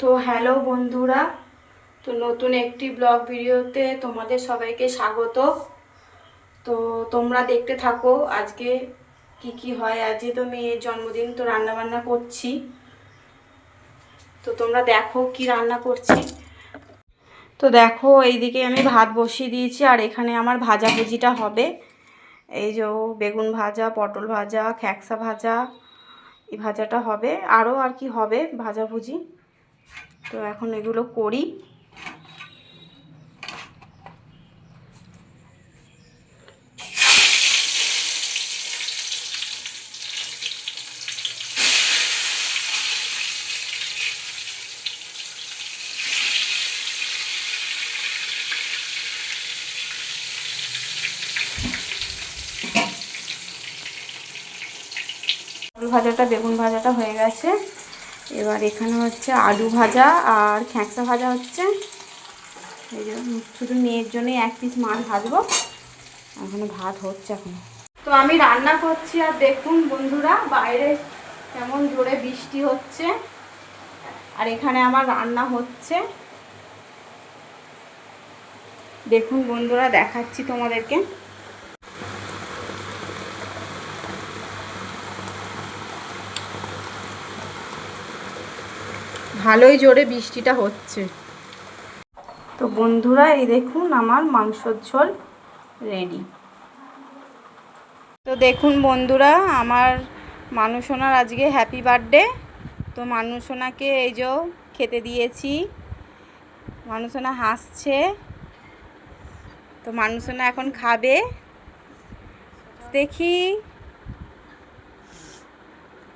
তো হ্যালো বন্ধুরা, তো নতুন একটি ব্লগ ভিডিওতে তোমাদের সবাইকে স্বাগত। তো তোমরা দেখতে থাকো আজকে কি কি হয়। আজকে তো মেয়ের জন্মদিন, তো রান্না বান্না করছি। তো তোমরা দেখো কি রান্না করছি। তো দেখো এইদিকে আমি ভাত বসিয়ে দিয়েছি, আর এখানে আমার ভাজাভুজিটা হবে। এই যে বেগুন ভাজা, পটল ভাজা, খেকসা ভাজা, এই ভাজাটা হবে, আরও আর কি হবে ভাজাভুজি। তো এখন এগুলো করি। আলু ভাজাটা, বেগুন ভাজাটা হয়ে গেছে। এবার এখানে হচ্ছে আলু ভাজা আর খেঁকসা ভাজা হচ্ছে। এই যে শুধু মেয়ের জন্যই এক পিস মাছ ভাজবো, এখনো ভাত হচ্ছে এখন। তো আমি রান্না করছি, আর দেখুন বন্ধুরা বাইরে কেমন জোরে বৃষ্টি হচ্ছে, আর এখানে আমার রান্না হচ্ছে। দেখুন বন্ধুরা, দেখাচ্ছি তোমাদেরকে। ভালোই জোরে বৃষ্টিটা হচ্ছে। তো বন্ধুরা এই দেখুন আমার মাংসর ঝোল রেডি। তো দেখুন বন্ধুরা, আমার মানুষোনার আজকে হ্যাপি বার্থডে। তো মানুষোনাকে এই যে খেতে দিয়েছি। মানুষোনা হাসছে। তো মানুষোনা এখন খাবে, দেখি।